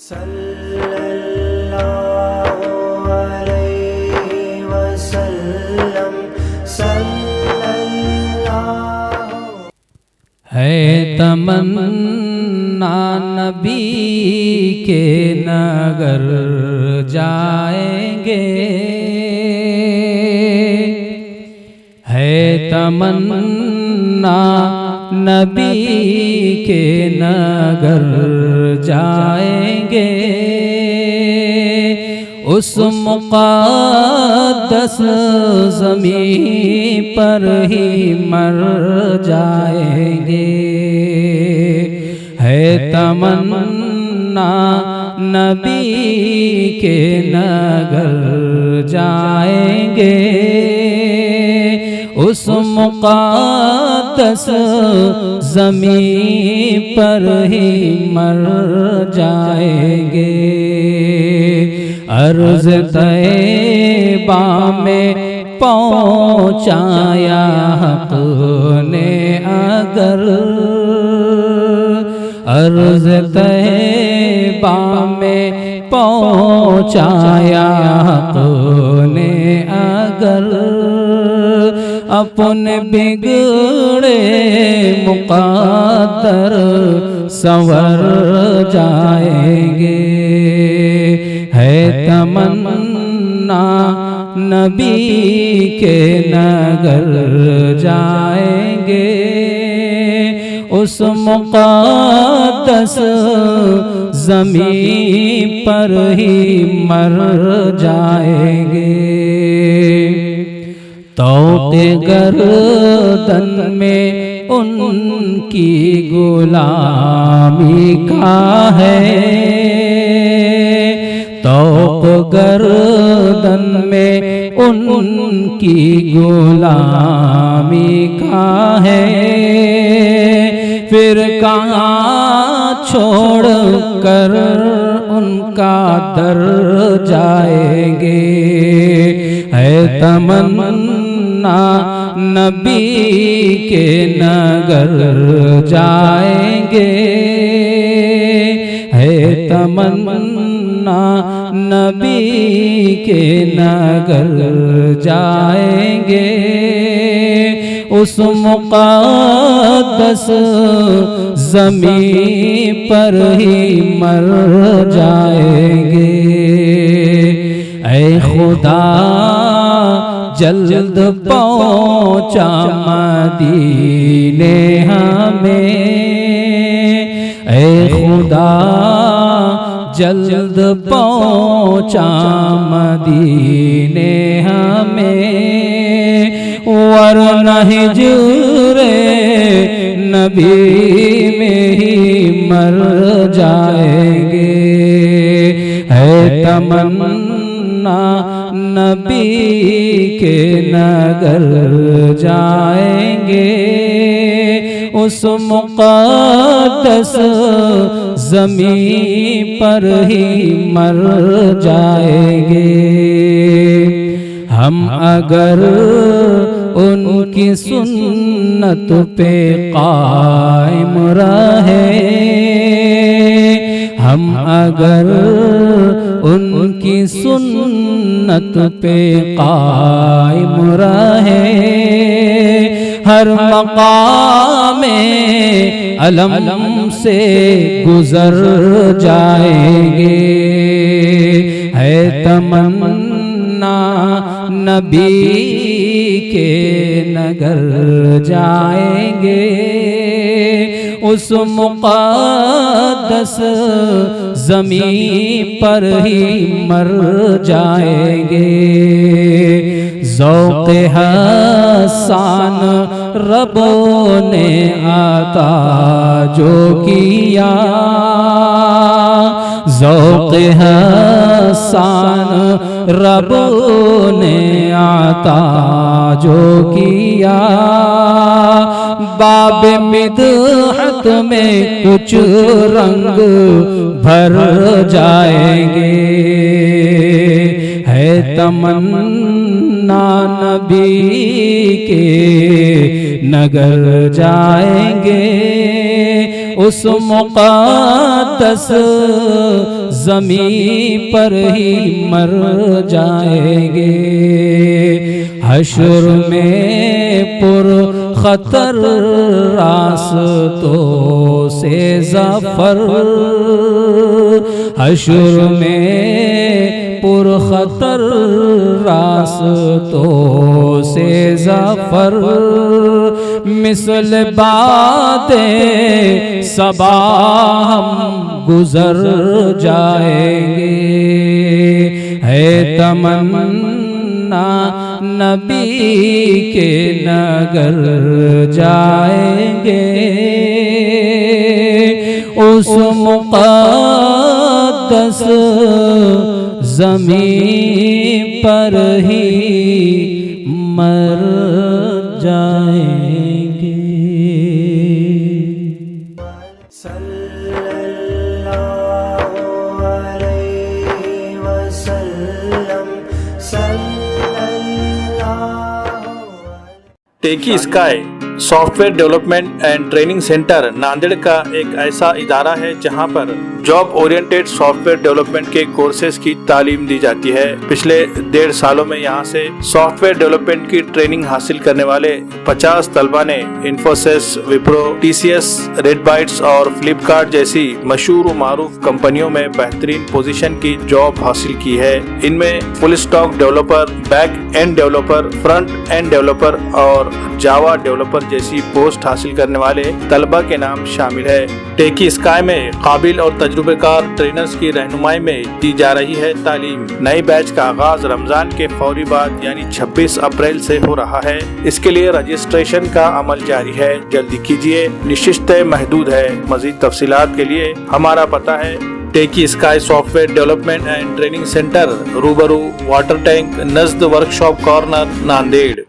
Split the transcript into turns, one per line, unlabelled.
صلی اللہ علیہ وسلم صلی اللہ
ہے تمنا نبی کے نگر جائیں گے، ہے تمنا نبی کے نگر جائیں گے، اس مقدس زمین پر ہی مر جائیں گے، ہے تمنا نبی کے نگر جائیں گے، اس مقدس زمین پر ہی مر جائیں گے، عرض طیبہ میں پہنچایا حق نے اگر، عرض طیبہ میں پہنچایا حق نے اگر، اپنے بگڑے مقدر سنور جائیں گے، ہے تمنا نبی کے نگر جائیں گے، اس مقدس زمین پر ہی مر جائیں گے، طوق گردن میں ان کی غلامی کا ہے، طوق گردن میں ان کی غلامی کا ہے، پھر کہاں چھوڑ کر ان کا در جائیں گے، ہے تمنا نبی کے نگر جائیں گے، ہے تمنا نبی کے نگر جائیں گے، اس مقدس زمین پر ہی مر جائیں گے، اے خدا جلد پہنچا مدینے ہمیں، اے خدا جلد پہنچا مدینے ہمیں، ورنہ ہجر نبی میں ہی مر جائیں گے، ہے تمنا نبی کے نگر جائیں گے، اس مقدس زمین پر ہی مر جائیں گے، ہم اگر ان کی سنت پہ قائم رہے، ہم اگر ان کی سنت پہ قائم رہے، ہر مقام علم سے گزر جائیں گے، ہے تمنا نبی کے نگر جائیں گے، اس مقدس زمین پر ہی مر جائیں گے، ذوق حسان رب نے عطا جو کیا، ذوق حسان رب نے عطا جو کیا، باب مدحت میں کچھ رنگ بھر جائیں گے، ہے تمنا نبی کے نگر جائیں گے، اس مقدس زمین پر ہی مر جائیں گے. حشر میں پر خطر راستوں سے ظفر، حشر میں پر خطر راستوں سے ظفر، مثل باد صبا ہم گزر جائیں گے. ہے تمنا نبی کے نگر جائیں گے، اس مقدس زمین پر ہی مر جائیں گے.
صلی اللہ علیہ وسلم صلی اللہ.
Techy sky software development and training centre Nanded کا ایک ایسا ادارہ ہے جہاں پر job oriented software development کے کورسز کی تعلیم دی جاتی ہے. پچھلے 1.5 سالوں میں یہاں سے سافٹ ویئر ڈیولپمنٹ کی ٹریننگ حاصل کرنے والے 50 طلبہ نے Infosys, Wipro, T C S, Redbytes اور فلپ کارٹ جیسی مشہور و معروف کمپنیوں میں بہترین پوزیشن کی جاب حاصل کی ہے. ان میں full stack developer, back end developer, front end developer اور جاوا ڈیولپر جیسی پوسٹ حاصل کرنے والے طلبہ کے نام شامل ہے. ٹیکی اسکائی میں قابل اور تجربہ کار ٹرینرز کی رہنمائی میں دی جا رہی ہے تعلیم. نئے بیچ کا آغاز رمضان کے فوری بعد یعنی 26 اپریل سے ہو رہا ہے. اس کے لیے رجسٹریشن کا عمل جاری ہے، جلدی کیجیے، نشستیں محدود ہے. مزید تفصیلات کے لیے ہمارا پتہ ہے techie sky software development and training centre, روبرو واٹر ٹینک، نزد ورکشاپ کارنر، ناندیڑ.